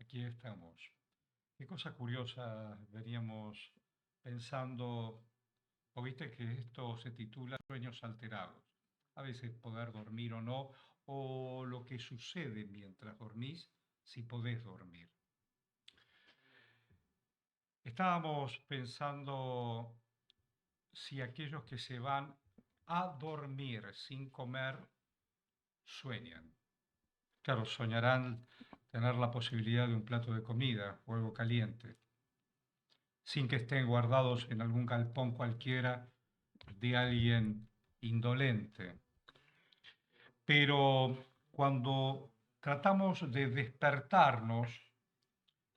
Aquí estamos. Qué cosa curiosa, veníamos pensando, o viste que esto se titula Sueños alterados. A veces poder dormir o no, o lo que sucede mientras dormís, si podés dormir. Estábamos pensando si aquellos que se van a dormir sin comer sueñan. Claro, soñarán tener la posibilidad de un plato de comida o algo caliente, sin que estén guardados en algún galpón cualquiera de alguien indolente. Pero cuando tratamos de despertarnos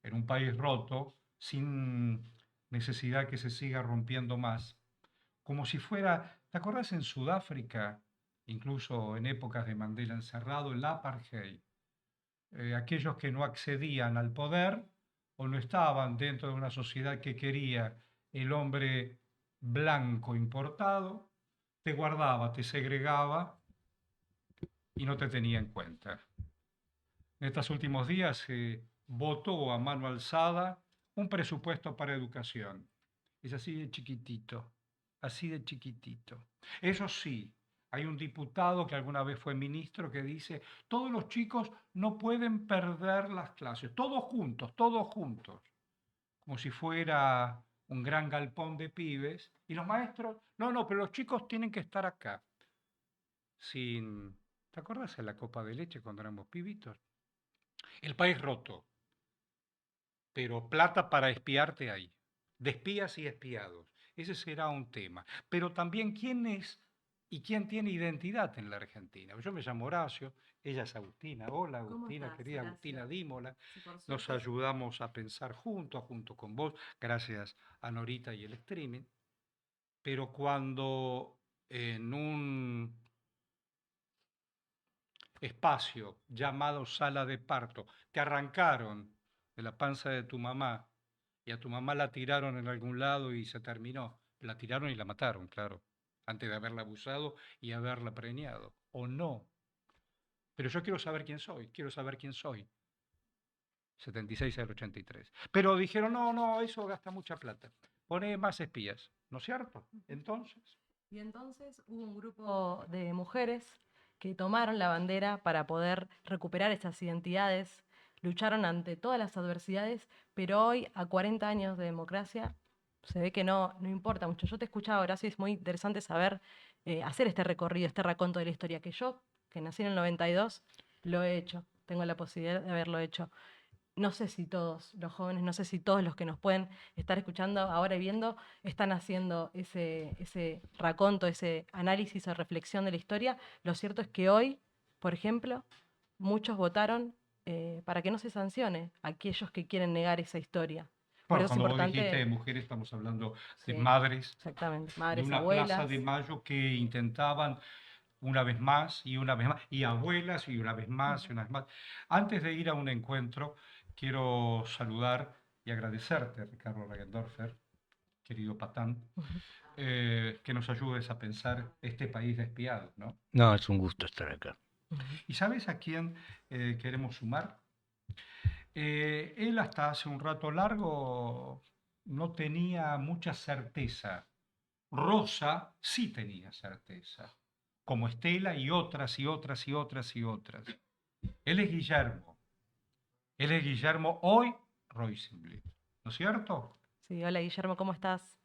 en un país roto, sin necesidad que se siga rompiendo más, como si fuera, ¿te acordás en Sudáfrica, incluso en épocas de Mandela encerrado, el apartheid? Aquellos que no accedían al poder o no estaban dentro de una sociedad que quería el hombre blanco importado, te guardaba, te segregaba y no te tenía en cuenta. En estos últimos días se votó a mano alzada un presupuesto para educación. Es así de chiquitito, así de chiquitito. Eso sí, hay un diputado que alguna vez fue ministro que dice, todos los chicos no pueden perder las clases, todos juntos, como si fuera un gran galpón de pibes, y los maestros, no, no, pero los chicos tienen que estar acá. Sin, ¿te acuerdas de la copa de leche cuando éramos pibitos? El país roto, pero plata para espiarte hay, de espías y espiados. Ese será un tema. Pero también quién es y quién tiene identidad en la Argentina. Yo me llamo Horacio, ella es Agustina. Hola ¿Cómo Agustina, estás, querida Agustina Horacio? Dímola. Sí, por Nos suerte. ayudamos a pensar junto con vos, gracias a Norita y el streaming. Pero cuando en un espacio llamado sala de parto te arrancaron de la panza de tu mamá y a tu mamá la tiraron en algún lado y se terminó. La tiraron y la mataron, claro, antes de haberla abusado y haberla preñado. ¿O no? Pero yo quiero saber quién soy, quiero saber quién soy. 76 al 83. Pero dijeron, no, no, eso gasta mucha plata. Pone más espías, ¿no es cierto? Entonces, Y entonces hubo un grupo de mujeres que tomaron la bandera para poder recuperar esas identidades, lucharon ante todas las adversidades, pero hoy, a 40 años de democracia, se ve que no importa mucho. Yo te escuchaba, Horacio, y es muy interesante saber hacer este recorrido, este raconto de la historia, que yo, que nací en el 92, lo he hecho, tengo la posibilidad de haberlo hecho. No sé si todos los jóvenes, no sé si todos los que nos pueden estar escuchando ahora y viendo están haciendo ese raconto, ese análisis o reflexión de la historia. Lo cierto es que hoy, por ejemplo, muchos votaron para que no se sancione a aquellos que quieren negar esa historia. Por bueno, eso es cuando vos dijiste de importante, mujeres, estamos hablando de sí, madres, exactamente, de madres, una plaza de abuelas. Mayo que intentaban una vez más y una vez más, y abuelas y una vez más y una vez más. Antes de ir a un encuentro, quiero saludar y agradecerte, Ricardo Regendorfer, querido Patán, que nos ayudes a pensar este país despiadado, ¿no? No, es un gusto estar acá. ¿Y sabes a quién queremos sumar? Él hasta hace un rato largo no tenía mucha certeza. Rosa sí tenía certeza, como Estela y otras y otras y otras y otras. Él es Guillermo. Él es Guillermo hoy Roisenblit. ¿No es cierto? Sí, hola Guillermo, ¿cómo estás?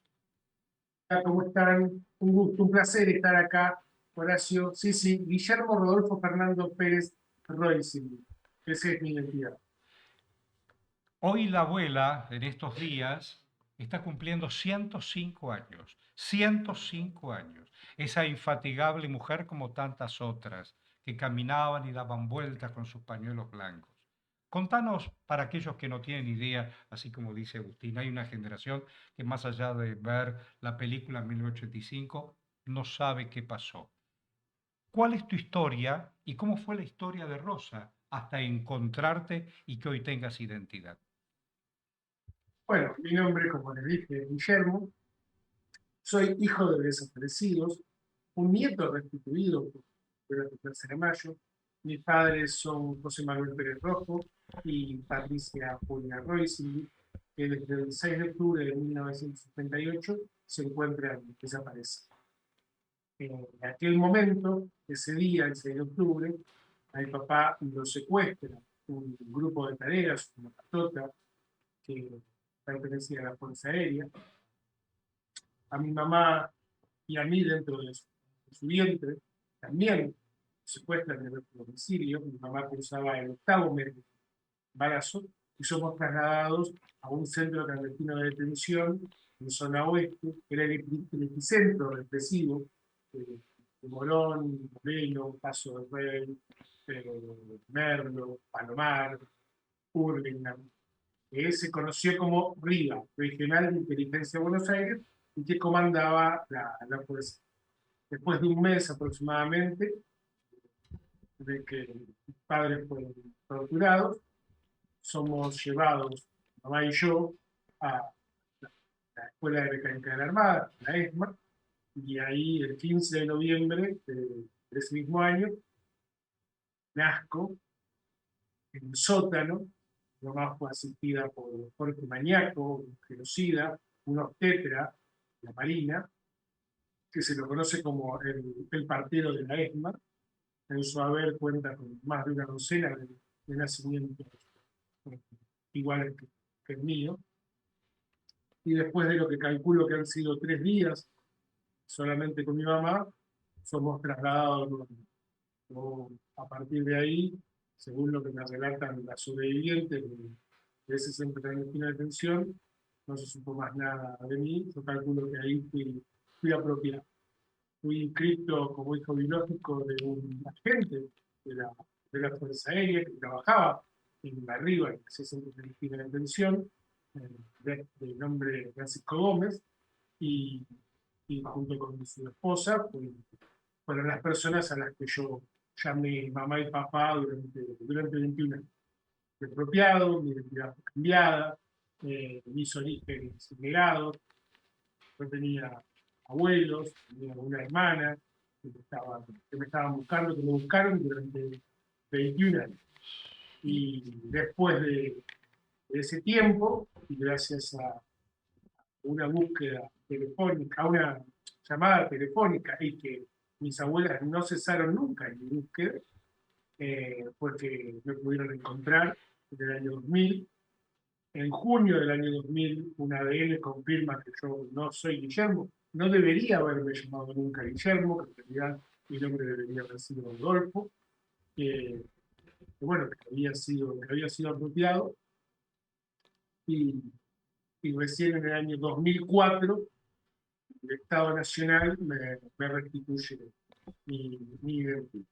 ¿Cómo están? Un gusto, un placer estar acá, Horacio. Sí, sí, Guillermo Rodolfo Fernando Pérez Royce. Esa es mi identidad. Hoy la abuela, en estos días, está cumpliendo 105 años. 105 años. Esa infatigable mujer como tantas otras, que caminaban y daban vueltas con sus pañuelos blancos. Contanos, para aquellos que no tienen idea, así como dice Agustín, hay una generación que más allá de ver la película 1985, no sabe qué pasó. ¿Cuál es tu historia y cómo fue la historia de Rosa hasta encontrarte y que hoy tengas identidad? Bueno, mi nombre, como les dije, es Guillermo. Soy hijo de desaparecidos, un nieto restituido por la Tercera de Mayo, Mis padres son José Manuel Pérez Rojo y Patricia Julia Roising, que desde el 6 de octubre de 1978 se encuentran desaparecidos. En aquel momento, ese día, el 6 de octubre, a mi papá lo secuestra un grupo de tareas, una patota, que pertenecía a la Fuerza Aérea. A mi mamá y a mí dentro de su vientre también secuestran en nuestro domicilio. Mi mamá cursaba el 8º mes de embarazo y somos trasladados a un centro clandestino de detención en zona oeste, que era el epicentro represivo de Morón, Moreno, Paso del Rey, Merlo, Palomar, Hurlingham, que se conoció como RIA, Regional de Inteligencia de Buenos Aires, y que comandaba la fuerza. Después de un mes aproximadamente de que mis padres fueron torturados, somos llevados, mamá y yo, a la Escuela de Mecánica de la Armada, la ESMA, y ahí el 15 de noviembre de ese mismo año nazco en un sótano. Mi mamá fue asistida por Jorge Mañaco, un genocida, un obstetra de la Marina, que se lo conoce como el partero de la ESMA. En su haber cuenta con más de una docena de nacimientos iguales que el mío. Y después de lo que calculo que han sido 3 días, solamente con mi mamá, somos trasladados nuevamente. A partir de ahí, según lo que me relatan las sobrevivientes de ese centro clandestino de detención, no se supo más nada de mí. Yo calculo que ahí fui apropiado. Fui inscrito como hijo biológico de un agente de la Fuerza Aérea que trabajaba en arriba, en ese centro clandestino de detención, de nombre Francisco Gómez, y junto con su esposa fueron las personas a las que yo llamé mamá y papá durante 21 años. Fui apropiado, mi identidad fue cambiada, mis orígenes negados. Yo tenía abuelos, tenía una hermana que me estaban buscando, que me buscaron durante 21 años. Y después de ese tiempo, y gracias a una búsqueda telefónica, a una llamada telefónica, y que mis abuelas no cesaron nunca en mi búsqueda, porque me pudieron encontrar en el año 2000. En junio del año 2000, un ADN confirma que yo no soy Guillermo. No debería haberme llamado nunca Guillermo, que en realidad mi nombre debería haber sido Rodolfo, que bueno, que había sido apropiado. Y recién en el año 2004, el Estado Nacional me restituye mi identidad.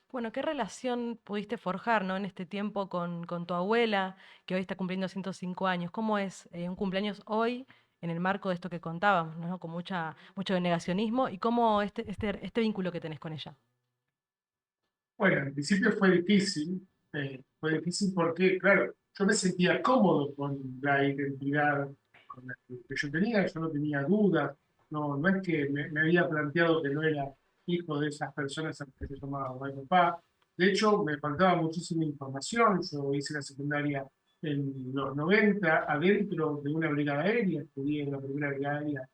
Bueno, ¿qué relación pudiste forjar, ¿no? En este tiempo con tu abuela, que hoy está cumpliendo 105 años? ¿Cómo es un cumpleaños hoy en el marco de esto que contábamos, ¿no? Con mucho negacionismo y cómo este vínculo que tenés con ella. Bueno, en principio fue difícil porque, claro, yo me sentía cómodo con la identidad con la que yo tenía. Yo no tenía dudas, no es que me había planteado que no era hijo de esas personas a las que se llamaba mamá y papá. De hecho, me faltaba muchísima información. Yo hice la secundaria en los 90 adentro de una brigada aérea, estudié en la primera brigada aérea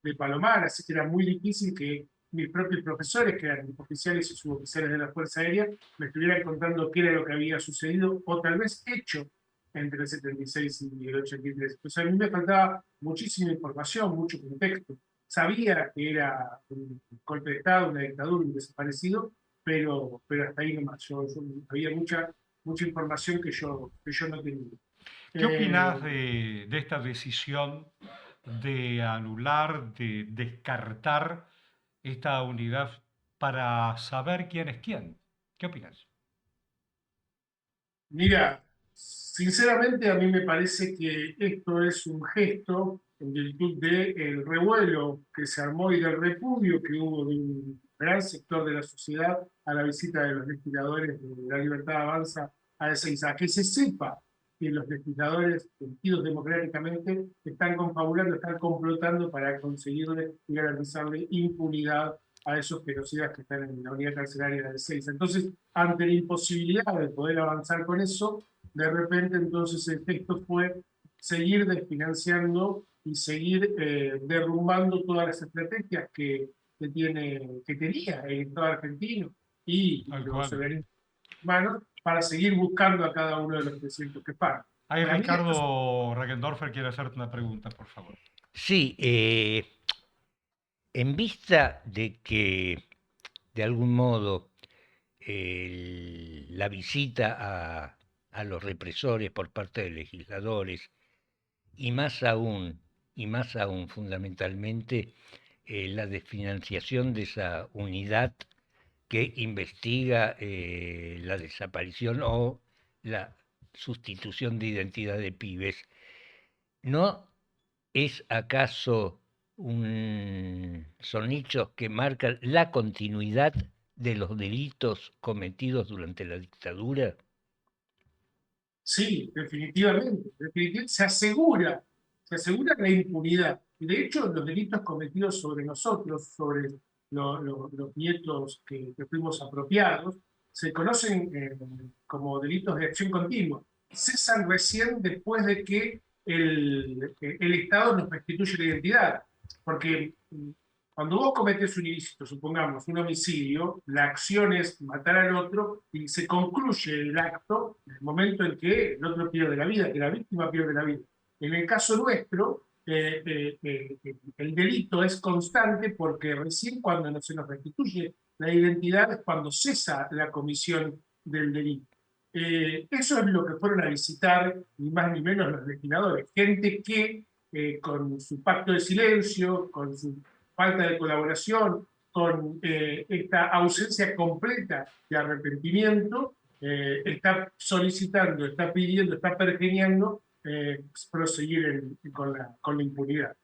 de Palomar, así que era muy difícil que mis propios profesores, que eran oficiales y suboficiales de la Fuerza Aérea, me estuvieran contando qué era lo que había sucedido o tal vez hecho entre el 76 y el 83. Entonces a mí me faltaba muchísima información, mucho contexto. Sabía que era un golpe de Estado, una dictadura, un desaparecido, pero hasta ahí nomás. Había mucha información que yo no tenía. ¿Qué opinás de esta decisión de anular, de descartar esta unidad para saber quién es quién? ¿Qué opinas? Mira, sinceramente a mí me parece que esto es un gesto en virtud del revuelo que se armó y del repudio que hubo de un gran sector de la sociedad a la visita de los legisladores de La Libertad Avanza a Ezeiza. Que se sepa que los legisladores elegidos democráticamente están confabulando, están complotando para conseguirle y garantizarle impunidad a esos genocidas que están en la unidad carcelaria de Ezeiza. Entonces, ante la imposibilidad de poder avanzar con eso, de repente entonces el texto fue seguir desfinanciando y seguir derrumbando todas las estrategias que tenía el Estado argentino y Tal los cual. organismos humanos para seguir buscando a cada uno de los 300 que pagan. Ahí Para mí esto es Ricardo Reckendorfer quiere hacerte una pregunta, por favor. Sí, en vista de que, de algún modo, la visita a los represores por parte de legisladores, y más aún fundamentalmente, la desfinanciación de esa unidad que investiga la desaparición o la sustitución de identidad de pibes, ¿no es acaso son hechos que marcan la continuidad de los delitos cometidos durante la dictadura? Sí, definitivamente, se asegura la impunidad. Y de hecho, los delitos cometidos sobre nosotros, sobre los nietos que fuimos apropiados, se conocen como delitos de acción continua. Cesan recién después de que el Estado nos restituye la identidad. Porque cuando vos cometés un ilícito, supongamos un homicidio, la acción es matar al otro y se concluye el acto en el momento en que el otro pierde la vida, que la víctima pierde la vida. En el caso nuestro, el delito es constante porque recién cuando no se nos restituye la identidad es cuando cesa la comisión del delito. Eso es lo que fueron a visitar, ni más ni menos los legisladores. Gente que con su pacto de silencio, con su falta de colaboración, con esta ausencia completa de arrepentimiento, está solicitando, está pidiendo, está pergeñando proseguir con la impunidad.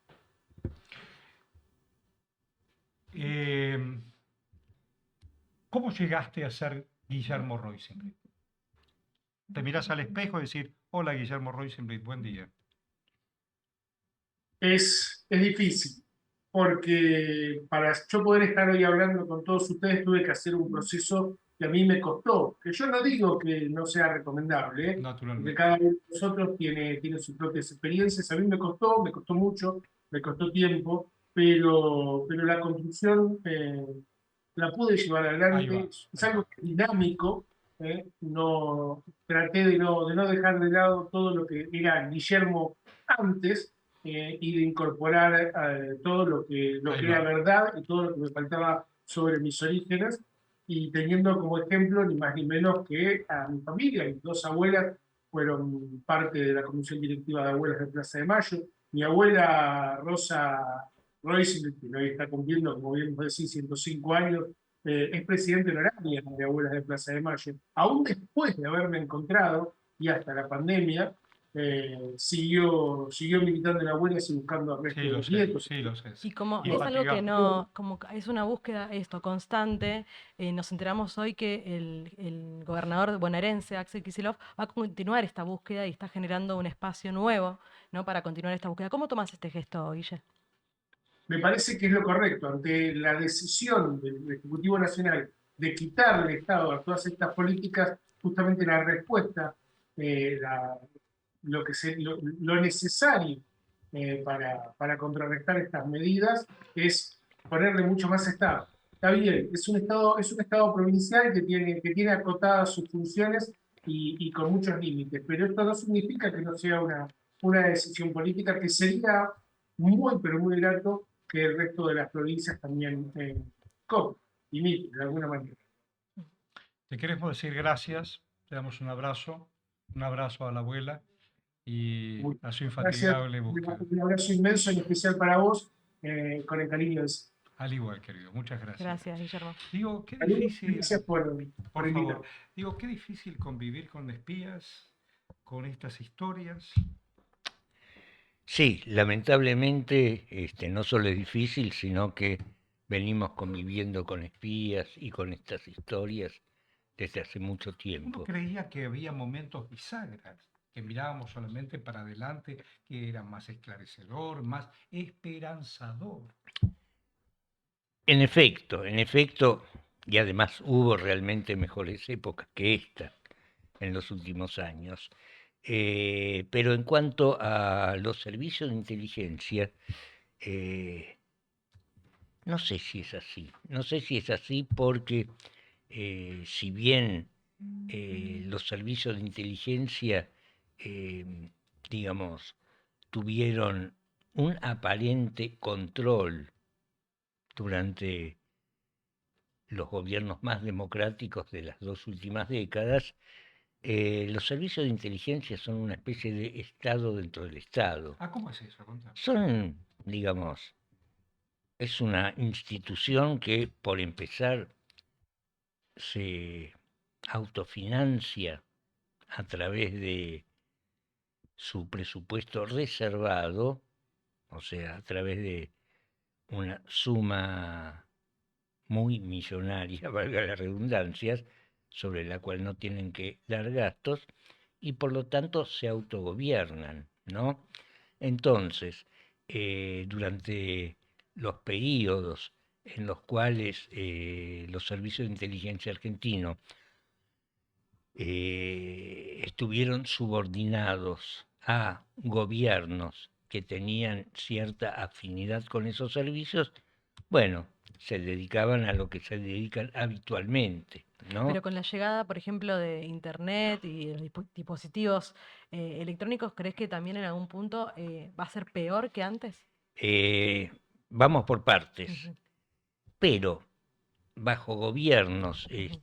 ¿Cómo llegaste a ser Guillermo Roisenblit? Te miras al espejo y decir, hola Guillermo Roisenblit, buen día. Es difícil, porque para yo poder estar hoy hablando con todos ustedes tuve que hacer un proceso que a mí me costó, que yo no digo que no sea recomendable, porque Naturalmente. cada uno de nosotros tiene sus propias experiencias. A mí me costó mucho, me costó tiempo, pero la construcción la pude llevar Ahí adelante. va. Es Ahí algo va. dinámico. No, traté de no dejar de lado todo lo que era Guillermo antes y de incorporar todo lo Ahí que era va. verdad y todo lo que me faltaba sobre mis orígenes, y teniendo como ejemplo ni más ni menos que a mi familia. Mis dos abuelas fueron parte de la comisión directiva de Abuelas de Plaza de Mayo. Mi abuela Rosa Royce, que hoy está cumpliendo, como bien vos decís, 105 años, es presidente honoraria de Abuelas de Plaza de Mayo. Aún después de haberme encontrado, y hasta la pandemia, siguió militando en Abuelas y buscando al resto Sí, de lo los sé, nietos. sí, lo sé. Y como es algo que Infatigable. no, como es una búsqueda esto constante, nos enteramos hoy que el gobernador bonaerense, Axel Kicillof, va a continuar esta búsqueda y está generando un espacio nuevo, ¿no? Para continuar esta búsqueda. ¿Cómo tomas este gesto, Guille? Me parece que es lo correcto ante la decisión del Ejecutivo Nacional de quitarle el Estado a todas estas políticas. Justamente la respuesta, eh, la- lo necesario para contrarrestar estas medidas es ponerle mucho más Estado. Está bien, es un Estado provincial que tiene acotadas sus funciones y con muchos límites, pero esto no significa que no sea una decisión política que sería muy, pero muy grato que el resto de las provincias también imiten de alguna manera. Te queremos decir gracias, te damos un abrazo a la abuela y Muchas a su gracias. infatigable búsqueda. Un abrazo inmenso, en especial para vos, con el cariño de siempre. Al igual, querido, muchas gracias. Gracias, Guillermo. Digo, qué Saludos, difícil, gracias por por favor, invitarme. digo, qué difícil convivir con espías, con estas historias. Sí, lamentablemente no solo es difícil, sino que venimos conviviendo con espías y con estas historias desde hace mucho Uno tiempo. creía que había momentos bisagras, que mirábamos solamente para adelante, que era más esclarecedor, más esperanzador. En efecto, y además hubo realmente mejores épocas que esta en los últimos años. Pero en cuanto a los servicios de inteligencia, eh, no sé si es así. No sé si es así porque si bien los servicios de inteligencia, digamos, tuvieron un aparente control durante los gobiernos más democráticos de las dos últimas décadas, los servicios de inteligencia son una especie de Estado dentro del Estado. Ah, ¿cómo es eso? Contame. Son, digamos, es una institución que, por empezar, se autofinancia a través de su presupuesto reservado, o sea, a través de una suma muy millonaria, valga la redundancia, sobre la cual no tienen que dar gastos y por lo tanto se autogobiernan, ¿no? Entonces, durante los periodos en los cuales los servicios de inteligencia argentinos estuvieron subordinados a gobiernos que tenían cierta afinidad con esos servicios, bueno, se dedicaban a lo que se dedican habitualmente, ¿no? Pero con la llegada, por ejemplo, de Internet y de los dispositivos electrónicos, ¿crees que también en algún punto va a ser peor que antes? Eh, Vamos por partes, Ujú, pero bajo gobiernos ujú,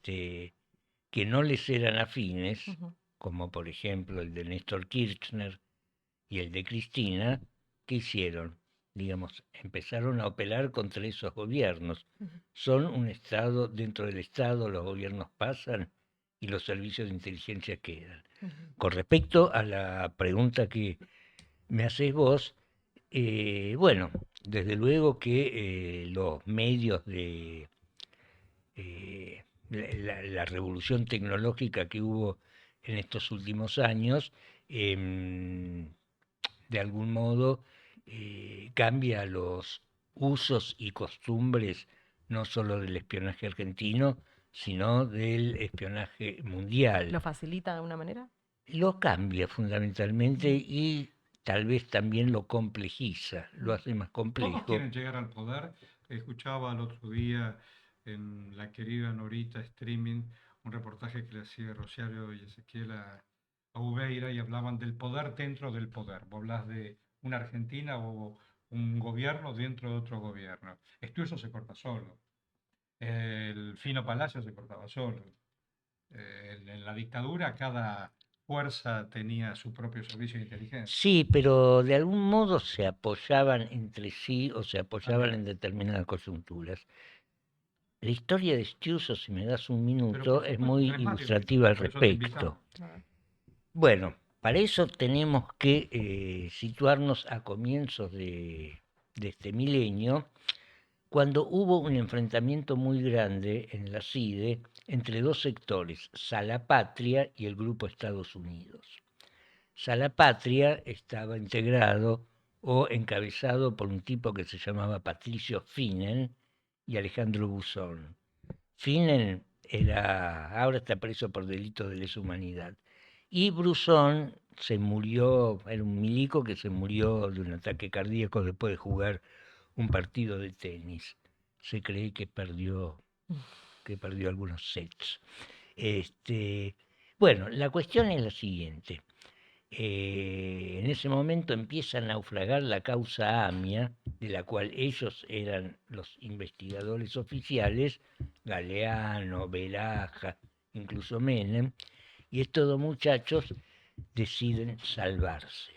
que no les eran afines, ujú, como por ejemplo el de Néstor Kirchner y el de Cristina, ¿qué hicieron? Digamos, empezaron a operar contra esos gobiernos. ujú, Son un Estado dentro del Estado, los gobiernos pasan y los servicios de inteligencia quedan. ujú. Con respecto a la pregunta que me haces vos, bueno, desde luego que los medios de la revolución tecnológica que hubo en estos últimos años, de algún modo cambia los usos y costumbres no solo del espionaje argentino, sino del espionaje mundial. ¿Lo facilita de alguna manera? Lo cambia fundamentalmente Ujú, y tal vez también lo complejiza, lo ujú, hace más Todos complejo. quieren llegar al poder. Escuchaba el otro día en la querida Norita Streaming un reportaje que le hacía Rosario y Ezequiel a Ubeira y hablaban del poder dentro del poder. Vos hablas de una Argentina o un gobierno dentro de otro gobierno. Esto eso se corta solo. El Fino Palacio se cortaba solo. En la dictadura cada fuerza tenía su propio servicio de inteligencia. Sí, pero de algún modo se apoyaban entre sí o se Ah, apoyaban mira. en determinadas coyunturas. La historia de Stiuso, si me das un Pero por minuto, es supuesto, muy tenés más de un ilustrativa minuto, al por eso te respecto. invitamos. a ver. Bueno, para eso tenemos que situarnos a comienzos de este milenio, cuando hubo un enfrentamiento muy grande en la CIDE entre dos sectores, Salapatria y el Grupo Estados Unidos. Salapatria estaba integrado o encabezado por un tipo que se llamaba Patricio Finen y Alejandro Buzón. Finen ahora está preso por delito de lesa humanidad. Y Bruzón se murió, era un milico que se murió de un ataque cardíaco después de jugar un partido de tenis. Se cree que perdió algunos sets. Bueno, la cuestión es la siguiente. En ese momento empieza a naufragar la causa AMIA, de la cual ellos eran los investigadores oficiales, Galeano, Veraja, incluso Menem, y estos dos muchachos deciden salvarse.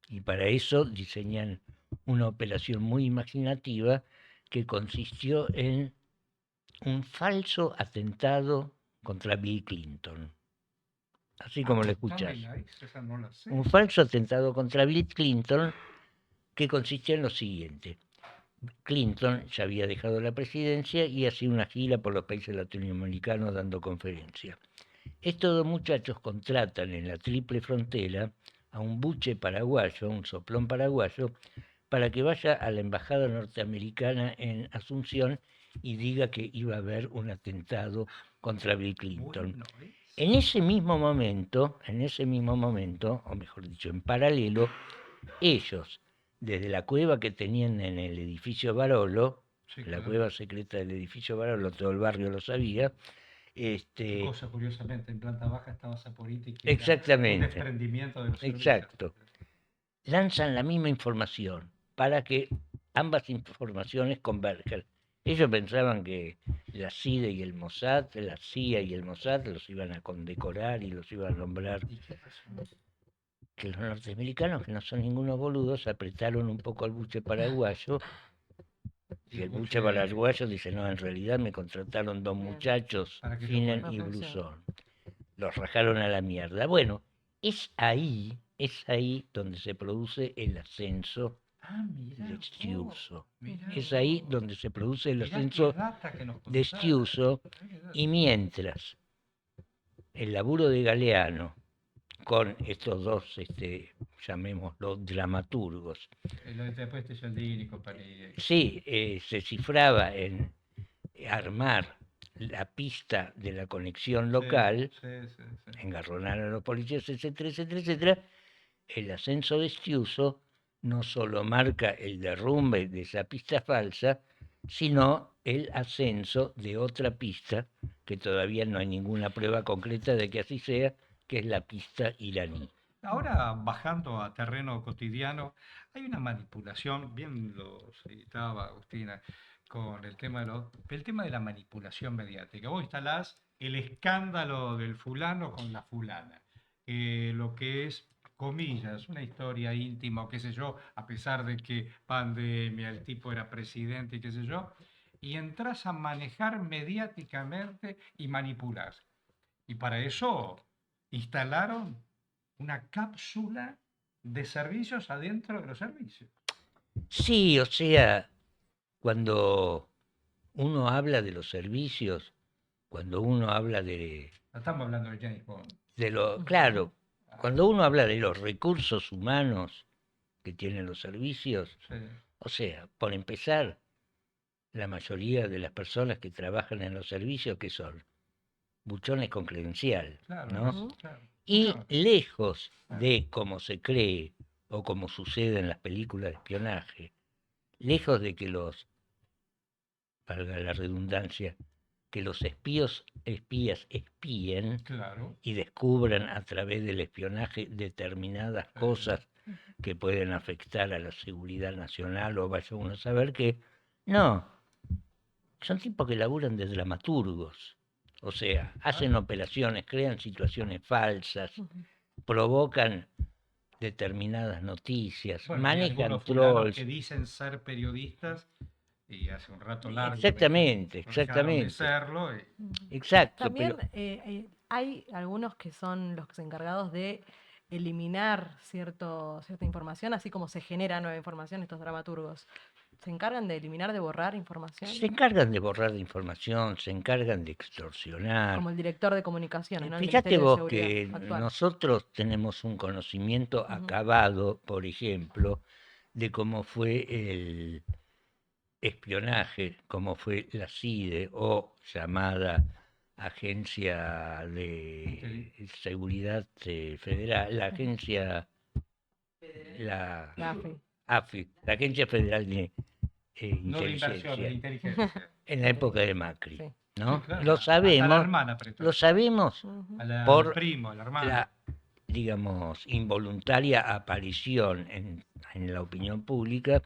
Y para eso diseñan una operación muy imaginativa que consistió en un falso atentado contra Bill Clinton, así Ah, como lo escuchás. contámela, esa no la sé. Un falso atentado contra Bill Clinton que consistía en lo siguiente. Clinton ya había dejado la presidencia y hacía una gira por los países latinoamericanos dando conferencias. Estos dos muchachos contratan en la triple frontera a un buche paraguayo, un soplón paraguayo, para que vaya a la embajada norteamericana en Asunción y diga que iba a haber un atentado contra Bill Clinton. Bueno, En ese mismo momento, o mejor dicho, en paralelo, ellos, desde la cueva que tenían en el edificio Barolo, sí, la claro. cueva secreta del edificio Barolo, todo el barrio lo sabía, Qué cosa, curiosamente, en planta baja estaba Saporiti, que era un exactamente, desprendimiento de los servicios. exacto, lanzan la misma información para que ambas informaciones converjan. Ellos pensaban que la CIA y el Mossad los iban a condecorar y los iban a nombrar. ¿Y qué pasó? Que los norteamericanos, que no son ningunos boludos, apretaron un poco al buche paraguayo. Y el buche paraguayo dice, no, en realidad me contrataron dos Bien. muchachos, Para que yo Finen pueda- y No funciona. Brusón. Los rajaron a la mierda. Bueno, es ahí donde se produce el ascenso Ah, mirá de vos, Stiuso. mirá Es ahí vos. donde se produce el Mirá qué ascenso data que nos de contás. Stiuso. Mirá qué data. Y mientras el laburo de Galeano con estos dos, llamémoslo, dramaturgos, Lo de después de Cialdini y compañía. sí, se cifraba en armar la pista de la conexión local, Sí, sí, sí. engarronar a los policías, etcétera, etcétera, etcétera, el ascenso de Stiuso no solo marca el derrumbe de esa pista falsa, sino el ascenso de otra pista, que todavía no hay ninguna prueba concreta de que así sea, que es la pista iraní. Ahora, bajando a terreno cotidiano, hay una manipulación, bien lo citaba Agustina, con el tema de la manipulación mediática. Vos instalás el escándalo del fulano con la fulana, lo que es, comillas, una historia íntima o qué sé yo, a pesar de que pandemia, el tipo era presidente y qué sé yo, y entras a manejar mediáticamente y manipular. Y para eso instalaron una cápsula de servicios adentro de los servicios. Sí, o sea, cuando uno habla de los servicios, cuando uno habla No estamos hablando de James Bond. claro, cuando uno habla de los recursos humanos que tienen los servicios, Sí, o sea, por empezar, la mayoría de las personas que trabajan en los servicios, que son buchones con credencial, claro, ¿no? Ujú. claro. Y Mucho- lejos Claro. de como se cree o como sucede en las películas de espionaje, lejos de que valga la redundancia, que los espías espíen claro. y descubran a través del espionaje determinadas cosas que pueden afectar a la seguridad nacional o vaya uno a saber qué. No, son tipos que laburan de dramaturgos. O sea, hacen operaciones, crean situaciones falsas, Ujú. provocan determinadas noticias, Bueno, hay manejan algunos fulanos trolls. que dicen ser periodistas y hace un rato largo Exactamente, dejaron de exactamente. serlo. Ujú. Exacto, También pero hay algunos que son los encargados de eliminar cierta información, así como se genera nueva información, estos dramaturgos. ¿Se encargan de eliminar, de borrar información? se encargan de borrar la información, se encargan de extorsionar. Como el director de comunicaciones, ¿no? El Fíjate Ministerio de vos Seguridad que actual. nosotros tenemos un conocimiento Ujú. acabado, por ejemplo, de cómo fue el espionaje, cómo fue la CIDE o llamada Agencia de Seguridad Federal, la agencia, la La AFI. AFI, la Agencia Federal de No de inversión, de Inteligencia, inteligencia. en la época de Macri, Sí. ¿no? Sí, claro. Lo Hasta la sabemos, hermana prestó. lo sabemos Ujú. Al por primo, al hermano. la, digamos, involuntaria aparición en la opinión pública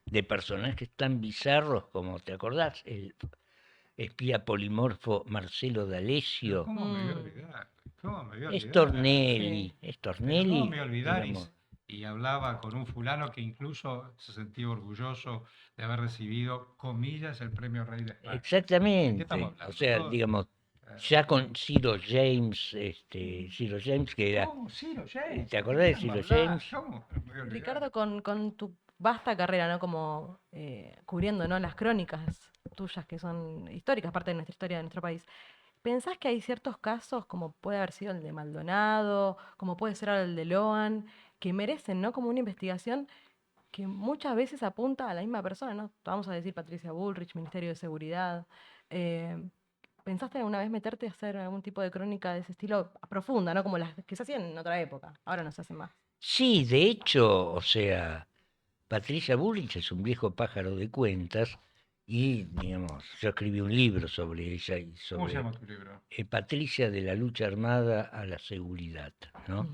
de personajes tan bizarros como, ¿te acordás? El espía polimorfo Marcelo Pero D'Alessio, ¿cómo me voy a Mm. olvidar? ¿Cómo me voy a olvidar? Stornelli, Sí. Pero Stornelli, ¿cómo me voy a olvidar? digamos, Y hablaba con un fulano que incluso se sentía orgulloso de haber recibido, comillas, el premio Rey de España. ¿De qué exactamente, estamos o hablando? sea, Todo- digamos, eh, ya con Ciro James, Ciro James que era, ¿Cómo? Ciro James. ¿te acordás de ¿Cómo Ciro hablar? James? ¿Cómo me voy a olvidar? Ricardo, con tu vasta carrera, ¿no? Como cubriendo, ¿no? Las crónicas tuyas que son históricas, parte de nuestra historia de nuestro país. ¿Pensás que hay ciertos casos, como puede haber sido el de Maldonado, como puede ser ahora el de Loan, que merecen, ¿no? Como una investigación que muchas veces apunta a la misma persona, ¿no? Vamos a decir Patricia Bullrich, Ministerio de Seguridad. Eh, ¿Pensaste alguna vez meterte a hacer algún tipo de crónica de ese estilo profunda, ¿no? Como las que se hacían en otra época, ahora no se hace más. Sí, de hecho, o sea, Patricia Bullrich es un viejo pájaro de cuentas y, digamos, yo escribí un libro sobre ella y ¿Cómo se sobre llama tu libro? Patricia de la lucha armada a la seguridad, ¿no?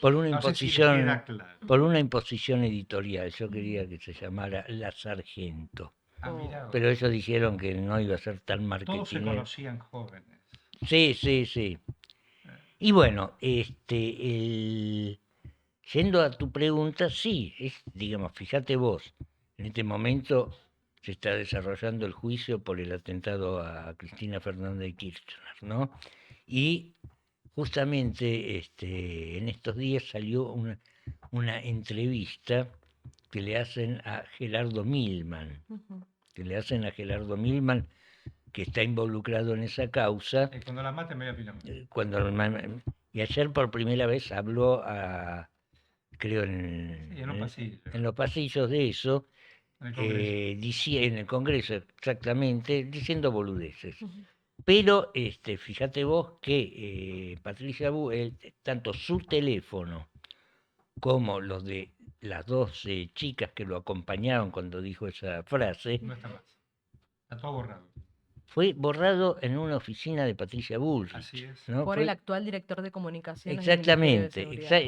Por una No sé si les imposición, queda claro. por una imposición editorial. Yo quería que se llamara La Sargento, Ah, Oh. mira, pero ellos dijeron que no iba a ser tan todos se marketing. conocían jóvenes. Sí, sí, sí. Y bueno, yendo a tu pregunta, sí, digamos, fíjate vos, en este momento se está desarrollando el juicio por el atentado a Cristina Fernández de Kirchner, ¿no? Y justamente en estos días salió una entrevista que le hacen a Gerardo Milman, Ujú. que está involucrado en esa causa. Cuando la mate me voy a Pinamar. Y ayer por primera vez habló creo Sí, en los pasillos, en los pasillos de eso, en el Congreso. en el Congreso exactamente, diciendo boludeces. Ujú. Pero fíjate vos que Patricia tanto su teléfono como los de las dos chicas que lo acompañaron cuando dijo esa frase, No está más. Está todo borrado. fue borrado en una oficina de Patricia Así Bullrich, es. ¿no? Por Fue el actual director de comunicaciones del Ministerio de exactamente, Seguridad.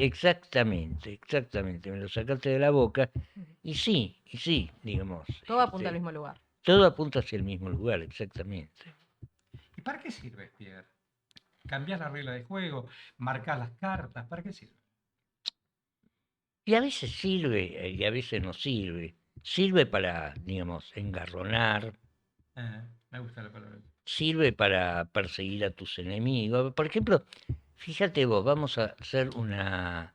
exactamente, me lo sacaste de la boca. Ujú. Y sí, digamos, Todo apunta al mismo lugar. todo apunta hacia el mismo lugar, exactamente. ¿Y para qué sirve, Pierre? ¿Cambiar la regla de juego? ¿Marcar las cartas? ¿Para qué sirve? Y a veces sirve y a veces no sirve. Sirve para, digamos, engarronar, Me gusta la palabra. sirve para perseguir a tus enemigos. Por ejemplo, fíjate vos, vamos a hacer una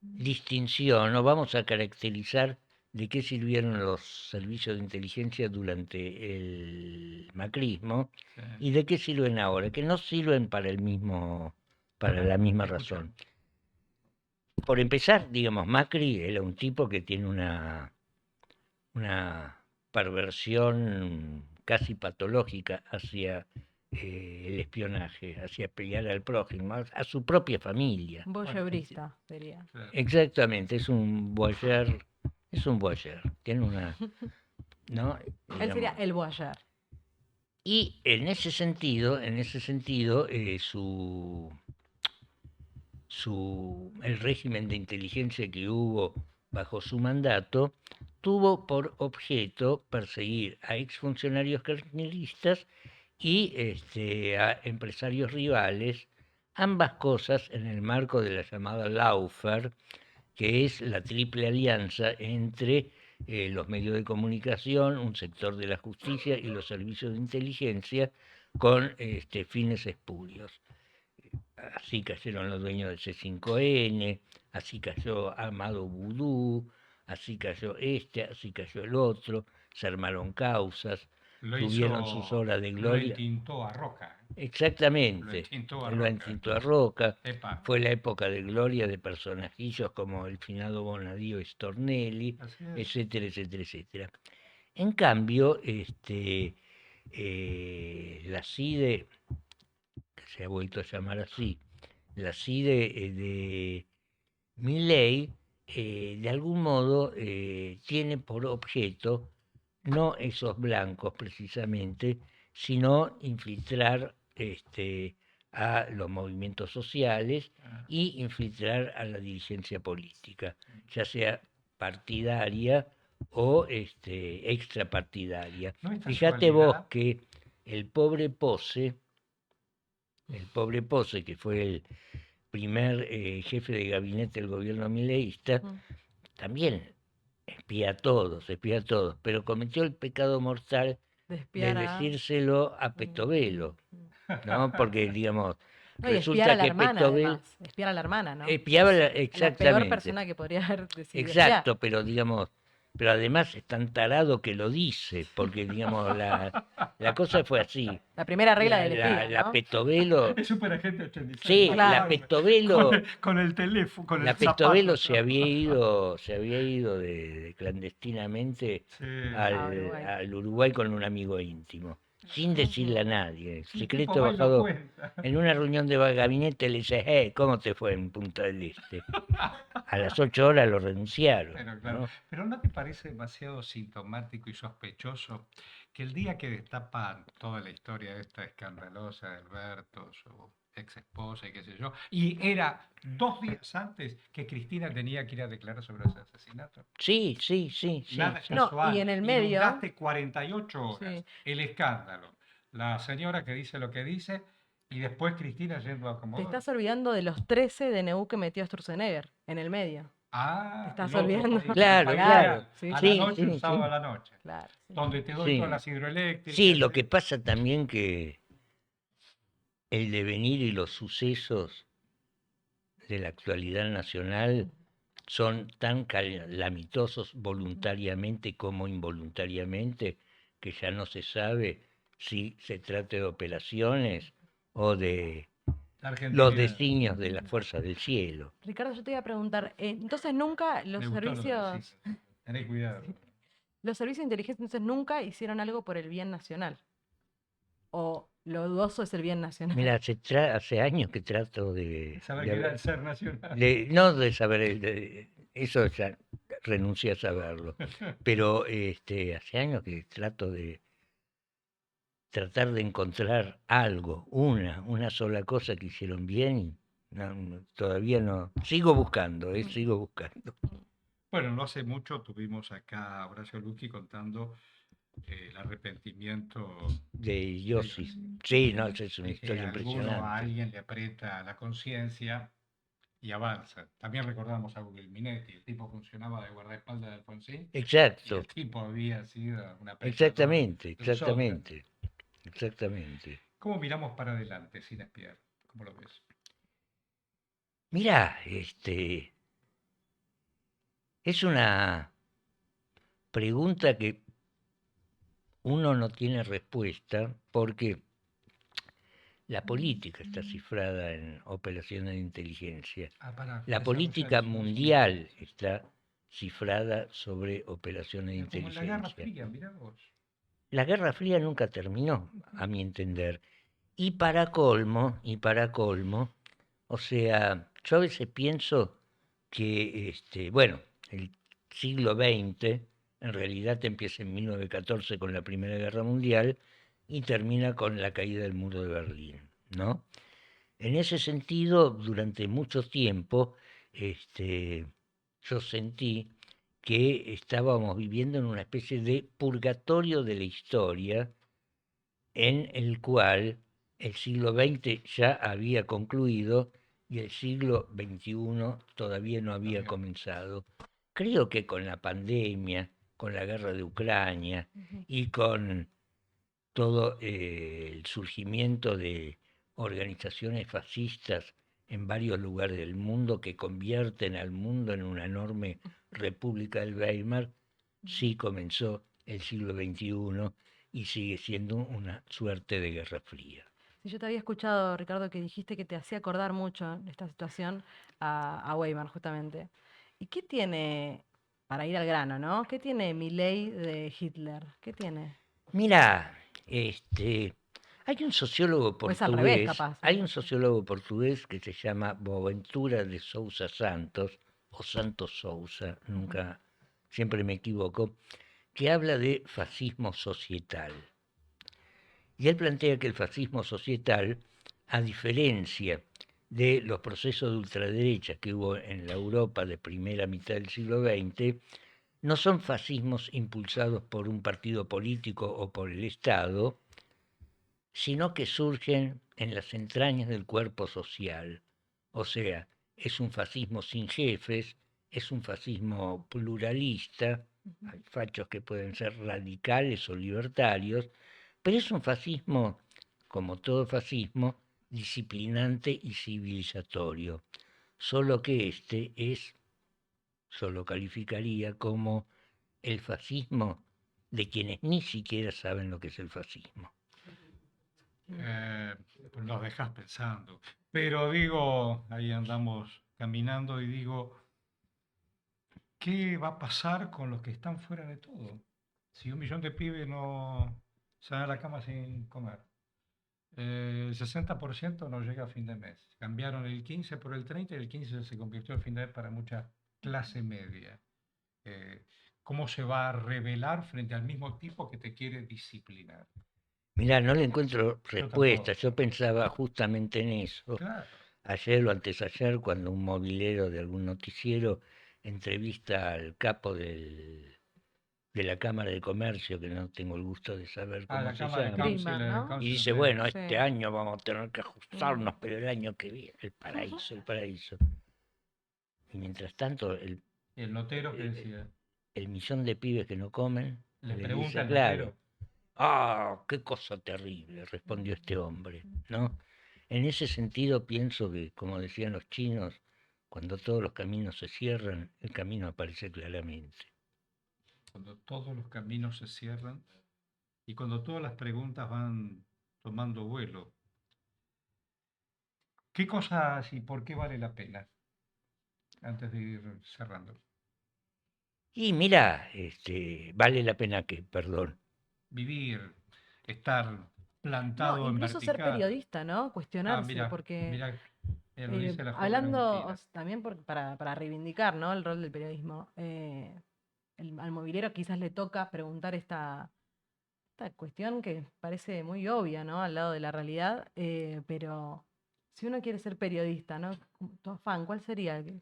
distinción, o vamos a caracterizar de qué sirvieron los servicios de inteligencia durante el macrismo Sí. y de qué sirven ahora, que no sirven para la misma Escucha. razón. Por empezar, digamos, Macri era un tipo que tiene una perversión casi patológica hacia el espionaje, hacia espiar al prójimo, a su propia familia. Voyeurista sería. Claro. Exactamente, es un voyeur, tiene una, ¿no? Él sería Digamos, el voyeur. y en ese sentido, el régimen de inteligencia que hubo bajo su mandato tuvo por objeto perseguir a exfuncionarios kirchneristas y a empresarios rivales, ambas cosas en el marco de la llamada Lawfare, que es la triple alianza entre los medios de comunicación, un sector de la justicia y los servicios de inteligencia con fines espurios. Así cayeron los dueños del C5N, así cayó Amado Vudú, así cayó así cayó el otro, se armaron causas, tuvieron sus horas de Lo gloria. entintó a Roca. Exactamente, Lo entintó a Roca. Epa. Fue la época de gloria de personajillos como el finado Bonadío Stornelli, Así es. etcétera, etcétera, etcétera. En cambio, la CIDE, que se ha vuelto a llamar así, la CIDE de Milei, de algún modo tiene por objeto no esos blancos precisamente, sino infiltrar a los movimientos sociales y infiltrar a la dirigencia política, ya sea partidaria o extrapartidaria. No es Fíjate vos casualidad. que el pobre Pose, que fue el primer jefe de gabinete del gobierno mileísta, también espía a todos, pero cometió el pecado mortal de decírselo a Petovelo, ¿no? Porque, digamos, No, y espiar a la hermana, además. Espiar a la hermana, ¿no? Espiaba La peor exactamente. persona que podría haber decidido Exacto, pero digamos, pero además es tan tarado que lo dice, porque digamos, la cosa fue así. La primera regla La, del la, espía, la ¿no? Petovelo, Es súper agente 86. sí, ¿no? Claro. la Petovelo, Con el teléfono, con la el Petovelo zapato. se había ido de clandestinamente Sí. A Uruguay. al Uruguay con un amigo íntimo, sin decirle a nadie. El tipo Secreto va y lo bajado cuenta. en una reunión de gabinete, le dice, ¿cómo te fue en Punta del Este? A las 8 horas lo renunciaron, Pero claro, ¿no? pero ¿no te parece demasiado sintomático y sospechoso que el día que destapan toda la historia esta escandalosa de Alberto, su ex esposa y qué sé yo, y era 2 días antes que Cristina tenía que ir a declarar sobre ese asesinato? Sí, sí, sí, sí, Nada sí. No, y casual. en el medio, Inundaste 48 horas. sí, El escándalo. La señora que dice lo que dice y después Cristina yendo a te acomodar. estás olvidando de los 13 DNU que metió Sturzenegger en el medio. Te Ah, estás el otro olvidando. país, el Claro, país Claro, claro. real. sí, A sí, la Sí, noche, un sí, sábado a sí. la noche. claro, sí. Donde te doy todas Sí. las hidroeléctricas. Sí, lo que pasa también que el devenir y los sucesos de la actualidad nacional son tan calamitosos voluntariamente como involuntariamente que ya no se sabe si se trata de operaciones o de La los Argentina. designios de las fuerzas del cielo. Ricardo, yo te iba a preguntar, entonces nunca Me gustó lo del signo. Tenés cuidado. los servicios de inteligencia entonces nunca hicieron algo por el bien nacional. O lo dudoso es el bien nacional. Mira, hace años que trato Saber qué era el ser nacional. no de saber, eso ya renuncié a saberlo, pero hace años que trato de tratar de encontrar algo, una sola cosa que hicieron bien y todavía no. Sigo buscando, sigo buscando. Bueno, no hace mucho tuvimos acá a Horacio Luqui contando el arrepentimiento De de Yossi. Sí, no, esa es una de que historia a impresionante. alguien le aprieta la conciencia y avanza. También recordamos a Guglielminetti, el tipo funcionaba de guardaespaldas de Alfonsín y Exacto, el tipo había sido un apretador exactamente, de un sótano. exactamente, exactamente. ¿Cómo miramos para adelante sin espiar? ¿Cómo lo ves? Mirá, es una pregunta que uno no tiene respuesta porque la política está cifrada en operaciones de inteligencia. Ah, para La desarrollar política eso, decime. mundial está cifrada sobre operaciones de Pero como en la Guerra inteligencia. Fría, mirá vos. La Guerra Fría nunca terminó, a mi entender. Y para colmo, o sea, yo a veces pienso que, bueno, el siglo XX en realidad empieza en 1914 con la Primera Guerra Mundial y termina con la caída del muro de Berlín, ¿no? En ese sentido, durante mucho tiempo, yo sentí que estábamos viviendo en una especie de purgatorio de la historia en el cual el siglo XX ya había concluido y el siglo XXI todavía no había comenzado. Creo que con la pandemia, con la guerra de Ucrania y con todo el surgimiento de organizaciones fascistas en varios lugares del mundo que convierten al mundo en una enorme república del Weimar, sí comenzó el siglo XXI y sigue siendo una suerte de guerra fría. Sí, yo te había escuchado, Ricardo, que dijiste que te hacía acordar mucho esta situación a Weimar, justamente. ¿Y qué tiene, para ir al grano, ¿no? ¿Qué tiene Milei de Hitler? ¿Qué tiene? Mira, hay un sociólogo O es al revés, portugués, capaz. hay un sociólogo portugués que se llama Boaventura de Sousa Santos, o Santos Sousa, nunca, siempre me equivoco, que habla de fascismo societal. Y él plantea que el fascismo societal, a diferencia de los procesos de ultraderecha que hubo en la Europa de primera mitad del siglo XX, no son fascismos impulsados por un partido político o por el Estado, sino que surgen en las entrañas del cuerpo social. O sea, es un fascismo sin jefes, es un fascismo pluralista, hay fachos que pueden ser radicales o libertarios, pero es un fascismo, como todo fascismo, disciplinante y civilizatorio, solo que yo lo calificaría como el fascismo de quienes ni siquiera saben lo que es el fascismo. Pues nos dejas pensando. Pero digo, ahí andamos caminando y digo, ¿qué va a pasar con los que están fuera de todo? Si 1 millón de pibes no se van a la cama sin comer, el 60% no llega a fin de mes. Cambiaron el 15 por el 30 y el 15 se convirtió en fin de mes para mucha clase media. Eh, ¿Cómo se va a rebelar frente al mismo tipo que te quiere disciplinar? Mirá, no le encuentro Yo respuesta. tampoco. Yo pensaba justamente en eso. Claro. Ayer o antes ayer, cuando un movilero de algún noticiero entrevista al capo de la Cámara de Comercio, que no tengo el gusto de saber Ah, cómo la se Cámara de llama, Greenman, ¿no? y Council, dice, sí. bueno, Sí. este año vamos a tener que ajustarnos, Mm. pero el año que viene, el paraíso, el paraíso. Y mientras tanto, Y el notero que el, decía, el millón de pibes que no comen, le le pregunta dice, al claro, notero. qué cosa terrible, respondió este hombre, ¿no? En ese sentido pienso que, como decían los chinos, cuando todos los caminos se cierran, el camino aparece claramente. Cuando todos los caminos se cierran y cuando todas las preguntas van tomando vuelo, ¿qué cosas y por qué vale la pena? Antes de ir cerrando. Y mira, vale la pena que, perdón. Vivir, estar No, plantado en incluso ser vertical. periodista, ¿no? Ah, Cuestionarse, mira, porque mira, lo dice la joven hablando Agustina. también para reivindicar, ¿no? El rol del periodismo, al movilero quizás le toca preguntar esta cuestión que parece muy obvia, ¿no? Al lado de la realidad, pero si uno quiere ser periodista, ¿no? Tu afán, ¿cuál sería? ¿Por qué lo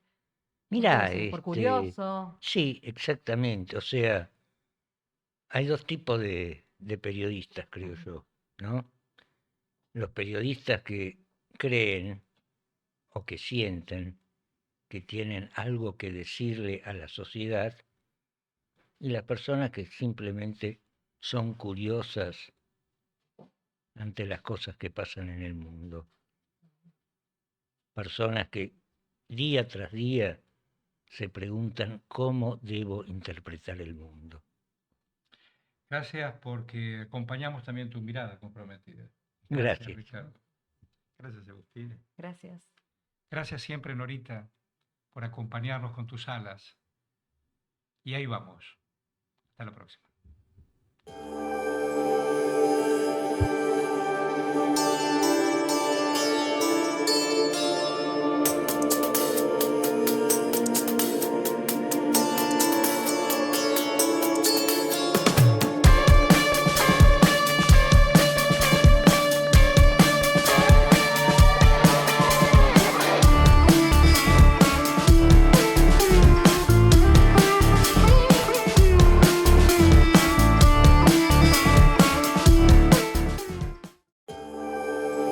Mira, hace? ¿Por curioso? sí, exactamente. O sea, hay dos tipos de periodistas, creo yo, ¿no? Los periodistas que creen o que sienten que tienen algo que decirle a la sociedad y las personas que simplemente son curiosas ante las cosas que pasan en el mundo. Personas que día tras día se preguntan cómo debo interpretar el mundo. Gracias porque acompañamos también tu mirada comprometida. Gracias, Gracias. Ricardo. Gracias, Agustina. Gracias. Gracias siempre, Norita, por acompañarnos con tus alas. Y ahí vamos. Hasta la próxima.